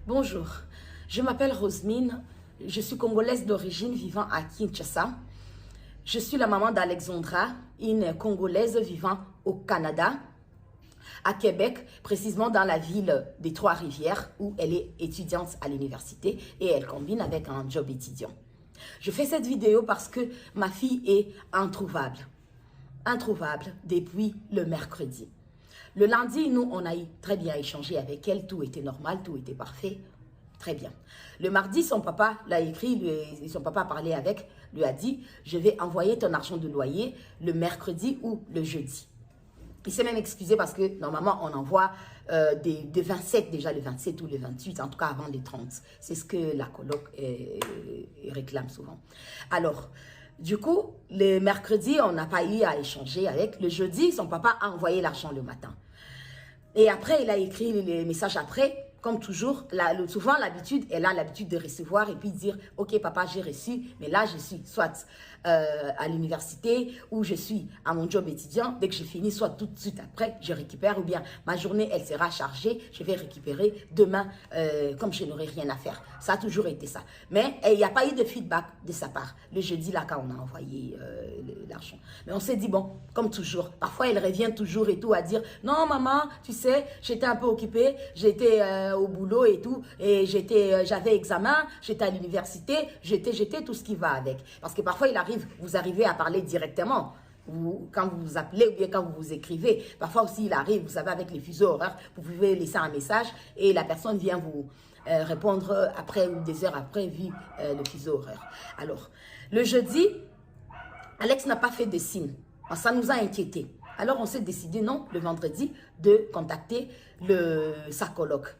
Bonjour, je m'appelle Rosemine, je suis congolaise d'origine vivant à Kinshasa. Je suis la maman d'Alexandra, une congolaise vivant au Canada, à Québec, précisément dans la ville des Trois-Rivières où elle est étudiante à l'université et elle combine avec un job étudiant. Je fais cette vidéo parce que ma fille est introuvable depuis le mercredi. Le lundi, nous, on a très bien échangé avec elle, tout était normal, tout était parfait, très bien. Le mardi, son papa l'a écrit, son papa a parlé avec, lui a dit, je vais envoyer ton argent de loyer le mercredi ou le jeudi. Il s'est même excusé parce que normalement, on envoie des 27, déjà le 27 ou le 28, en tout cas avant les 30. C'est ce que la coloc réclame souvent. Alors, du coup, le mercredi, on n'a pas eu à échanger avec. Le jeudi, son papa a envoyé l'argent le matin. Et après, il a écrit les messages après. Comme toujours, souvent l'habitude, elle a l'habitude de recevoir et puis dire « Ok, papa, j'ai reçu, mais là, je suis soit à l'université ou je suis à mon job étudiant. Dès que j'ai fini, soit tout de suite après, je récupère ou bien ma journée, elle sera chargée. Je vais récupérer demain comme je n'aurai rien à faire. » Ça a toujours été ça. Mais il n'y a pas eu de feedback de sa part. Le jeudi, là, quand on a envoyé l'argent. Mais on s'est dit, bon, comme toujours, parfois, elle revient toujours et tout à dire « Non, maman, tu sais, j'étais un peu occupée, j'étais au boulot et tout, et j'avais examen, j'étais à l'université, j'étais tout ce qui va avec. » Parce que parfois, vous arrivez à parler directement, quand vous vous appelez ou bien quand vous vous écrivez. Parfois aussi, il arrive, vous savez, avec les fuseaux horaires, vous pouvez laisser un message et la personne vient vous répondre après ou des heures après, vu le fuseau horaire. Alors, le jeudi, Alex n'a pas fait de signe. Ça nous a inquiétés. Alors, on s'est décidé, non, le vendredi, de contacter sa coloc.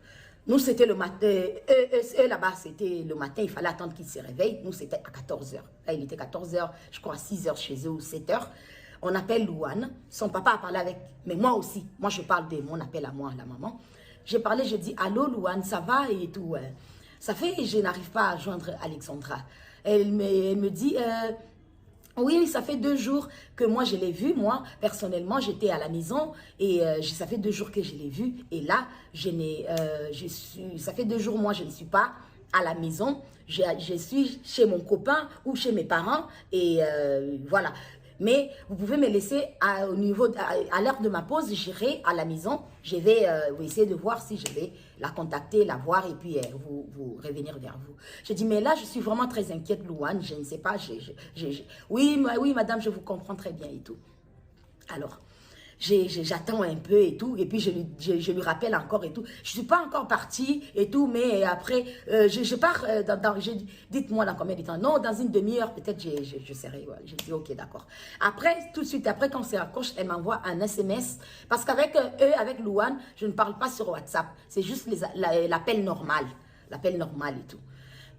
Nous, c'était le matin. Eux, là-bas, c'était le matin. Il fallait attendre qu'ils se réveillent. Nous, c'était à 14 h. Là, il était 14 h, je crois, à 6 h chez eux ou 7 h. On appelle Louane. Son papa a parlé avec... Mais moi aussi. Moi, je parle de mon appel à moi, à la maman. J'ai parlé, je dis, allô, Louane, ça va et tout. Ça fait, je n'arrive pas à joindre Alexandra. Elle me dit... Oui, ça fait 2 jours que moi je l'ai vu. Moi, personnellement, j'étais à la maison et ça fait 2 jours que je l'ai vu. Et là, ça fait 2 jours, moi, je ne suis pas à la maison. Je suis chez mon copain ou chez mes parents et voilà. Mais vous pouvez me laisser à l'heure de ma pause, j'irai à la maison. Je vais essayer de voir si je vais la contacter, la voir et puis vous revenir vers vous. Je dis, mais là, je suis vraiment très inquiète, Louane. Je ne sais pas. Oui, madame, je vous comprends très bien et tout. Alors, j'attends un peu et tout, et puis je lui rappelle encore et tout. Je ne suis pas encore partie et tout, mais après, je pars, dites-moi dans combien de temps. Non, dans une demi-heure, peut-être je serai. Ouais. Je dis, ok, d'accord. Après, tout de suite, après, quand c'est raccroche, elle m'envoie un SMS, parce qu'avec avec Louane, je ne parle pas sur WhatsApp. C'est juste l'appel normal. L'appel normal et tout.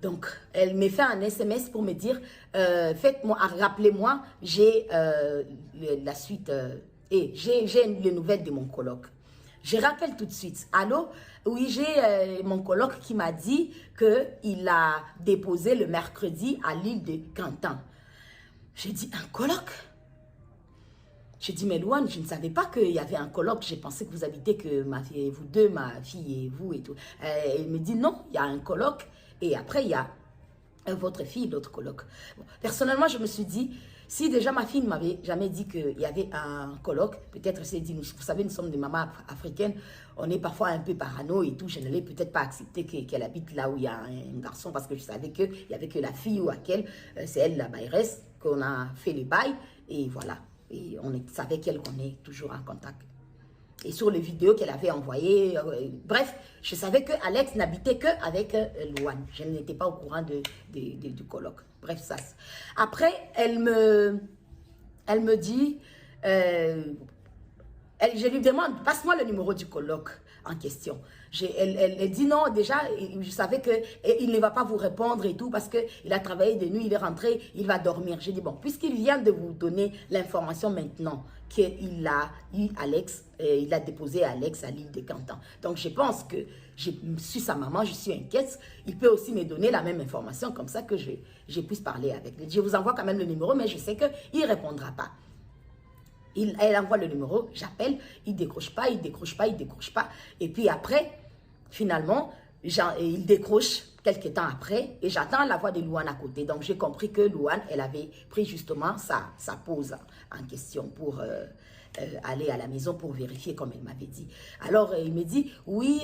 Donc, elle me fait un SMS pour me dire, rappelez-moi, j'ai la suite... et j'ai les nouvelles de mon coloc. Je rappelle tout de suite. Allô? Oui, j'ai mon coloc qui m'a dit qu'il a déposé le mercredi à l'île de Cantan. J'ai dit, un coloc? J'ai dit, mais Louane, je ne savais pas qu'il y avait un coloc. J'ai pensé que vous habitez que vous deux, ma fille et vous et tout. Elle me dit, non, il y a un coloc. Et après, il y a votre fille, l'autre coloc. Bon, personnellement, je me suis dit, si déjà ma fille ne m'avait jamais dit qu'il y avait un coloc, peut-être elle s'est dit, vous savez, nous sommes des mamans africaines, on est parfois un peu parano et tout, je n'allais peut-être pas accepter qu'elle habite là où il y a un garçon parce que je savais qu'il n'y avait que la fille ou laquelle, c'est elle la bailleresse, qu'on a fait les bails et voilà. Et on savait qu'elle qu'on est toujours en contact. Et sur les vidéos qu'elle avait envoyées, bref, je savais que Alex n'habitait qu'avec Louane. Je n'étais pas au courant du coloc. Bref, ça. Après, elle me dit, je lui demande, passe-moi le numéro du coloc en question. Elle dit non, déjà, je savais qu'il ne va pas vous répondre et tout parce qu'il a travaillé de nuit, il est rentré, il va dormir. J'ai dit, bon, puisqu'il vient de vous donner l'information maintenant qu'il a eu Alex, il a déposé Alex à l'île de Cantan. Donc, je pense que je suis sa maman, je suis inquiète. Il peut aussi me donner la même information comme ça que je puisse parler avec lui. Je vous envoie quand même le numéro, mais je sais qu'il ne répondra pas. Elle envoie le numéro, j'appelle, il décroche pas, il décroche pas, il décroche pas. Et puis après, finalement, Et il décroche quelques temps après et j'attends la voix de Louane à côté. Donc, j'ai compris que Louane, elle avait pris justement sa pause en question pour aller à la maison pour vérifier comme elle m'avait dit. Alors, il me dit, oui,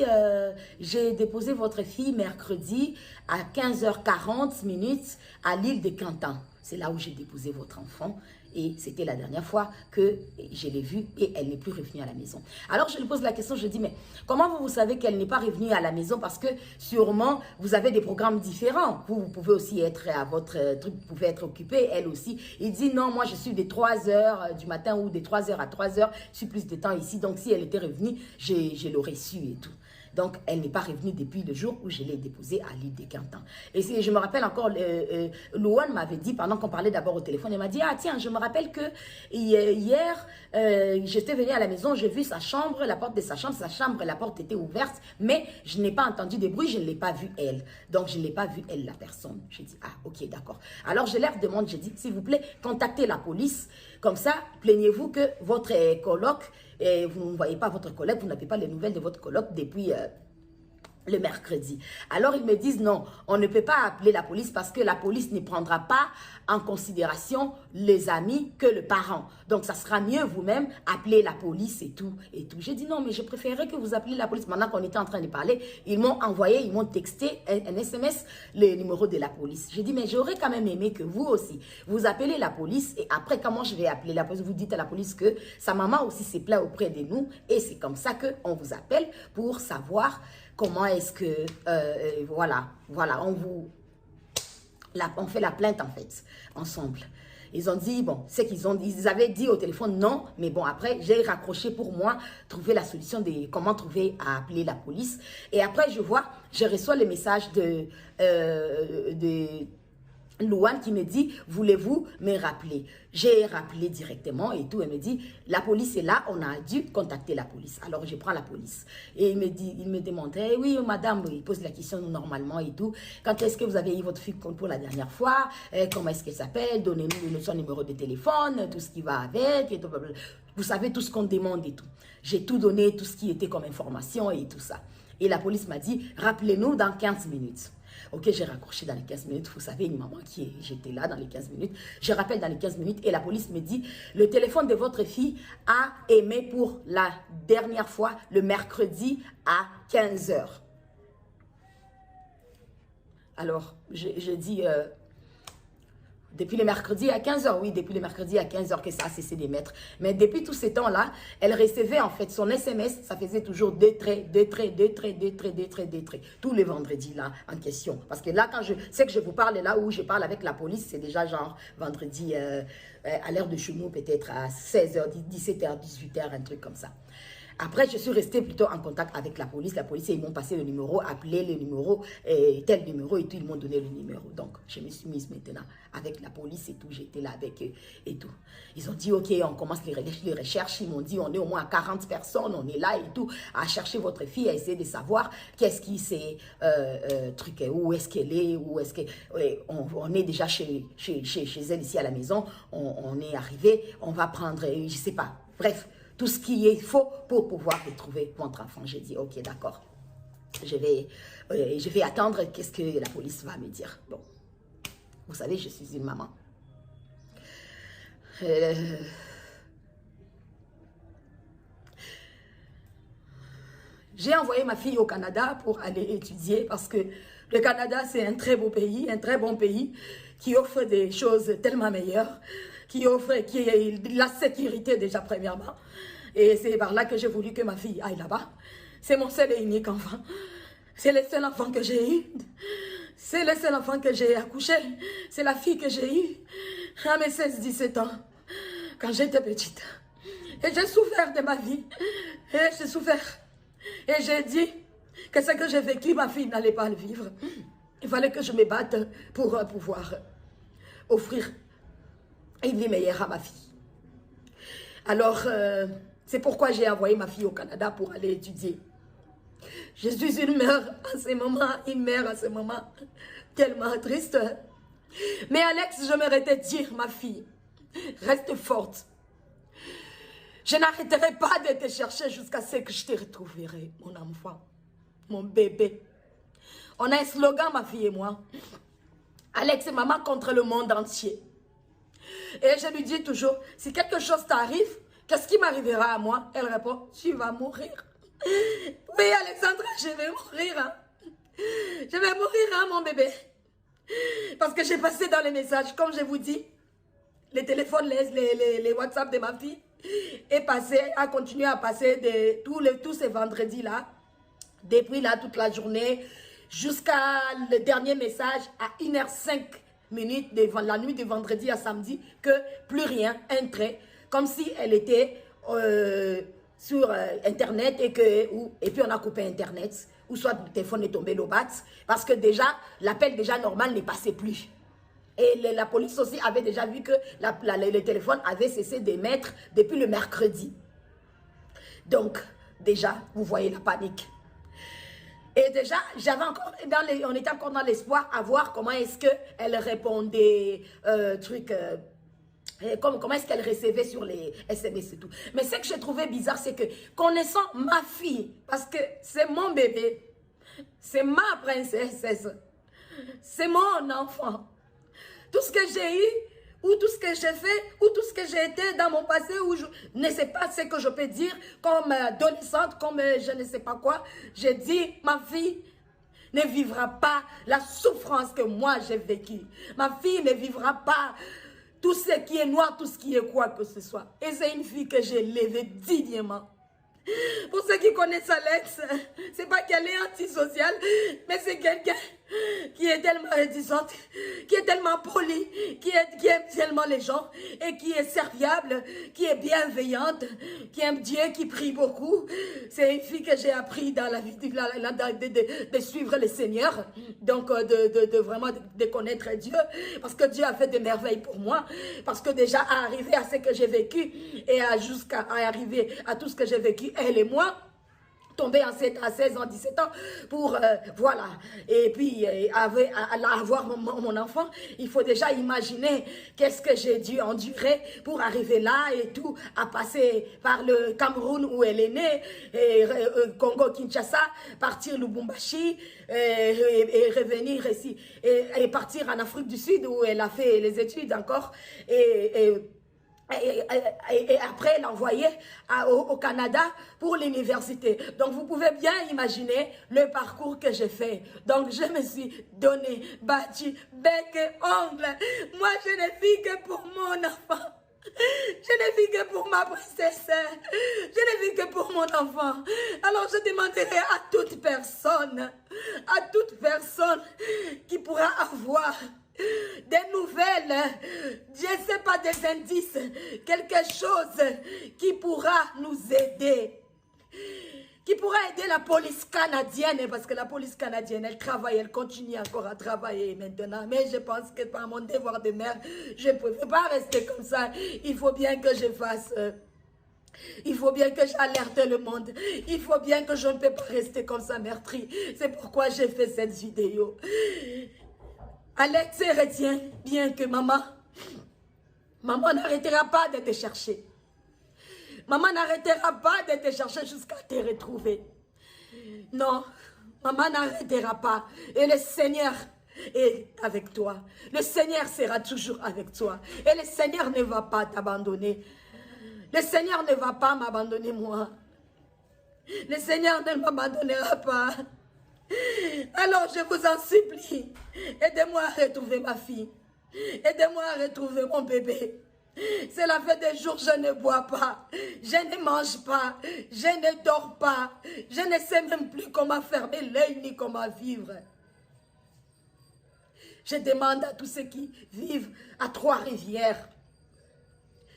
j'ai déposé votre fille mercredi à 15h40 à l'île de Cantan. C'est là où j'ai déposé votre enfant. Et c'était la dernière fois que je l'ai vue et elle n'est plus revenue à la maison. Alors je lui pose la question, je dis, mais comment vous savez qu'elle n'est pas revenue à la maison? Parce que sûrement, vous avez des programmes différents. Vous pouvez aussi être à votre truc, vous pouvez être occupé, elle aussi. Il dit, non, moi je suis des 3 h du matin ou des 3 h à 3 h. Je suis plus de temps ici. Donc si elle était revenue, je l'aurais su et tout. Donc, elle n'est pas revenue depuis le jour où je l'ai déposée à l'île de Cantan. Et je me rappelle encore, Louane m'avait dit, pendant qu'on parlait d'abord au téléphone, elle m'a dit, ah tiens, je me rappelle que hier, j'étais venue à la maison, j'ai vu sa chambre, la porte de sa chambre, la porte était ouverte, mais je n'ai pas entendu de bruit, je ne l'ai pas vue elle. Donc, je ne l'ai pas vue elle, la personne. J'ai dit, ah ok, d'accord. Alors, je leur demande, j'ai dit, s'il vous plaît, contactez la police. Comme ça, plaignez-vous que votre coloc, et vous ne voyez pas votre collègue, vous n'avez pas les nouvelles de votre coloc depuis le mercredi. Alors, ils me disent non, on ne peut pas appeler la police parce que la police ne prendra pas en considération les amis que le parent. Donc, ça sera mieux vous-même appeler la police et tout. J'ai dit non, mais je préférerais que vous appeliez la police. Maintenant qu'on était en train de parler, ils m'ont envoyé, ils m'ont texté un SMS, le numéro de la police. J'ai dit, mais j'aurais quand même aimé que vous aussi, vous appelez la police et après, comment je vais appeler la police? Vous dites à la police que sa maman aussi s'est plaint auprès de nous et c'est comme ça qu'on vous appelle pour savoir comment est-ce que, voilà, on fait la plainte en fait, ensemble. Ils ont dit, bon, c'est ils avaient dit au téléphone non, mais bon, après, j'ai raccroché pour moi, trouver la solution de comment trouver à appeler la police. Et après, je reçois le message de Louane qui me dit, voulez-vous me rappeler? J'ai rappelé directement et tout. Elle me dit, la police est là, on a dû contacter la police. Alors, je prends la police. Et il me demande, eh oui, madame, il pose la question normalement et tout. Quand est-ce que vous avez eu votre fille pour la dernière fois? Comment est-ce qu'elle s'appelle? Donnez-nous son numéro de téléphone, tout ce qui va avec. Et tout, vous savez tout ce qu'on demande et tout. J'ai tout donné, tout ce qui était comme information et tout ça. Et la police m'a dit, rappelez-nous dans 15 minutes. Ok, j'ai raccroché dans les 15 minutes. Vous savez, une maman j'étais là dans les 15 minutes. Je rappelle dans les 15 minutes et la police me dit, le téléphone de votre fille a aimé pour la dernière fois le mercredi à 15 h. Alors, je dis, depuis le mercredi à 15 h, oui, depuis le mercredi à 15 h que ça a cessé d'émettre. Mais depuis tous ces temps-là, elle recevait en fait son SMS, ça faisait toujours des traits, tous les vendredis là en question. Parce que là, quand je sais que je vous parle là où je parle avec la police, c'est déjà genre vendredi à l'heure de chez nous, peut-être à 16 h, 17 h, 18 h, un truc comme ça. Après, je suis restée plutôt en contact avec la police. La police, ils m'ont passé le numéro, appelé le numéro, tel numéro et tout. Ils m'ont donné le numéro. Donc, je me suis mise maintenant avec la police et tout. J'étais là avec eux et tout. Ils ont dit, OK, on commence les recherches. Ils m'ont dit, on est au moins 40 personnes. On est là et tout, à chercher votre fille, à essayer de savoir qu'est-ce qui s'est truqué, où est-ce qu'elle est, où est-ce que... on est déjà chez elle ici à la maison. On est arrivé. On va prendre, je sais pas. Bref. Tout ce qui est faux pour pouvoir retrouver votre enfant. J'ai dit, ok, d'accord. Je vais attendre qu'est-ce que la police va me dire. Bon, vous savez, je suis une maman. J'ai envoyé ma fille au Canada pour aller étudier parce que le Canada, c'est un très beau pays, un très bon pays qui offre des choses tellement meilleures, qui offre la sécurité déjà premièrement. Et c'est par là que j'ai voulu que ma fille aille là-bas. C'est mon seul et unique enfant. C'est le seul enfant que j'ai eu. C'est le seul enfant que j'ai accouché. C'est la fille que j'ai eue à mes 16-17 ans, quand j'étais petite. Et j'ai souffert de ma vie. Et j'ai souffert. Et j'ai dit que ce que j'ai vécu, ma fille n'allait pas le vivre. Il fallait que je me batte pour pouvoir offrir une vie meilleure à ma fille. Alors, c'est pourquoi j'ai envoyé ma fille au Canada pour aller étudier. Je suis une mère à ce moment, tellement triste. Mais Alex, j'aimerais te dire, ma fille, reste forte. Je n'arrêterai pas de te chercher jusqu'à ce que je te retrouverai, mon enfant, mon bébé. On a un slogan, ma fille et moi. Alex et maman contre le monde entier. Et je lui dis toujours, si quelque chose t'arrive, qu'est-ce qui m'arrivera à moi? Elle répond, tu vas mourir. Oui, Alexandra, je vais mourir. Hein. Je vais mourir, hein, mon bébé. Parce que j'ai passé dans les messages, comme je vous dis, les téléphones, les WhatsApp de ma fille, a continué à passer tous ces vendredis-là, depuis là toute la journée, jusqu'à le dernier message à 1h05 la nuit de vendredi à samedi, que plus rien, un trait, comme si elle était sur Internet et puis on a coupé Internet, ou soit le téléphone est tombé le bat, parce que déjà, l'appel déjà normal ne passait plus. Et la police aussi avait déjà vu que le téléphone avait cessé d'émettre depuis le mercredi. Donc, déjà, vous voyez la panique. Et déjà, on était encore dans l'espoir à voir comment est-ce qu'elle répondait, comment est-ce qu'elle recevait sur les SMS et tout. Mais ce que j'ai trouvé bizarre, c'est que connaissant ma fille, parce que c'est mon bébé, c'est ma princesse, c'est mon enfant. Tout ce que j'ai eu, ou tout ce que j'ai fait, ou tout ce que j'ai été dans mon passé, où je ne sais pas ce que je peux dire comme adolescente, comme je ne sais pas quoi. J'ai dit, ma fille ne vivra pas la souffrance que moi j'ai vécue. Ma fille ne vivra pas tout ce qui est noir, tout ce qui est quoi que ce soit. Et c'est une fille que j'ai élevée dignement. Pour ceux qui connaissent Alex, c'est pas qu'elle est antisociale, mais c'est quelqu'un qui est tellement réticente, qui est tellement polie, qui aime tellement les gens et qui est serviable, qui est bienveillante, qui aime Dieu, qui prie beaucoup. C'est une fille que j'ai appris dans la vie de suivre le Seigneur, donc de vraiment de connaître Dieu, parce que Dieu a fait des merveilles pour moi, parce que déjà à arriver à ce que j'ai vécu et jusqu'à arriver à tout ce que j'ai vécu, elle et moi, tombé enceinte à 16 ans, 17 ans, pour, voilà, et puis avoir mon enfant, il faut déjà imaginer qu'est-ce que j'ai dû endurer pour arriver là et tout, à passer par le Cameroun où elle est née, et Congo-Kinshasa, partir Lubumbashi, et revenir ici, et partir en Afrique du Sud où elle a fait les études encore, et après l'envoyer au Canada pour l'université. Donc vous pouvez bien imaginer le parcours que j'ai fait. Donc je me suis donné, battu, bec et ongle. Moi je ne vis que pour mon enfant. Je ne vis que pour ma princesse. Je ne vis que pour mon enfant. Alors je demanderai à toute personne qui pourra avoir des nouvelles, je ne sais pas, des indices, quelque chose qui pourra nous aider, qui pourra aider la police canadienne, parce que la police canadienne, elle travaille, elle continue encore à travailler maintenant, mais je pense que par mon devoir de mère, je ne peux pas rester comme ça. Il faut bien que je fasse... il faut bien que j'alerte le monde. Il faut bien que je ne peux pas rester comme ça meurtrie. C'est pourquoi j'ai fait cette vidéo. Alex, retiens bien que maman n'arrêtera pas de te chercher. Maman n'arrêtera pas de te chercher jusqu'à te retrouver. Non, maman n'arrêtera pas. Et le Seigneur est avec toi. Le Seigneur sera toujours avec toi. Et le Seigneur ne va pas t'abandonner. Le Seigneur ne va pas m'abandonner moi. Le Seigneur ne m'abandonnera pas. Alors je vous en supplie, aidez-moi à retrouver ma fille. Aidez-moi à retrouver mon bébé. Cela fait des jours que je ne bois pas, je ne mange pas, je ne dors pas. Je ne sais même plus comment fermer l'œil ni comment vivre. Je demande à tous ceux qui vivent à Trois-Rivières,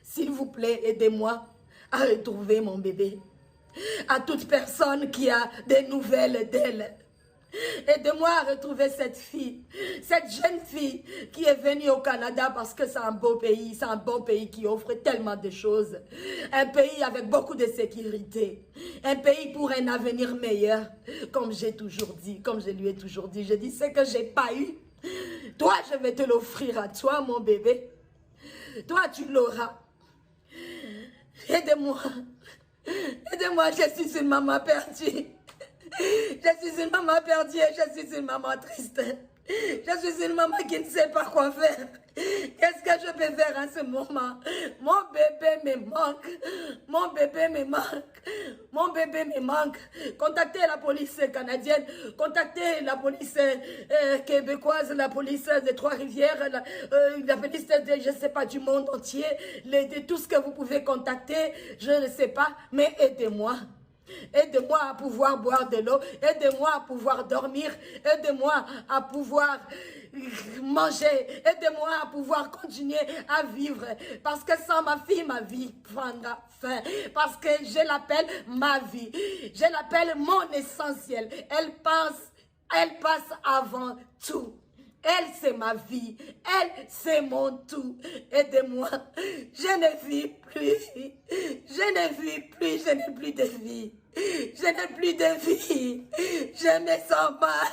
s'il vous plaît, aidez-moi à retrouver mon bébé. À toute personne qui a des nouvelles d'elle, aidez-moi à retrouver cette fille, cette jeune fille qui est venue au Canada parce que c'est un beau pays, c'est un bon pays qui offre tellement de choses. Un pays avec beaucoup de sécurité, un pays pour un avenir meilleur, comme j'ai toujours dit, comme je lui ai toujours dit. Je dis ce que j'ai pas eu, toi je vais te l'offrir à toi mon bébé, toi tu l'auras. Aidez-moi, aidez-moi, je suis une maman perdue. Je suis une maman perdue, je suis une maman triste. Je suis une maman qui ne sait pas quoi faire. Qu'est-ce que je peux faire en ce moment? Mon bébé me manque. Mon bébé me manque. Mon bébé me manque. Contactez la police canadienne. Contactez la police québécoise, la police des Trois-Rivières, la police de, je ne sais pas, du monde entier. De tout ce que vous pouvez contacter, je ne sais pas, mais aidez-moi. Aidez-moi à pouvoir boire de l'eau, aidez-moi à pouvoir dormir, aidez-moi à pouvoir manger, aidez-moi à pouvoir continuer à vivre. Parce que sans ma vie prendra fin. Parce que je l'appelle ma vie. Je l'appelle mon essentiel. Elle passe avant tout. Elle, c'est ma vie. Elle, c'est mon tout. Aidez-moi. Je ne vis plus. Je ne vis plus. Je n'ai plus de vie. Je n'ai plus de vie. Je me sens mal.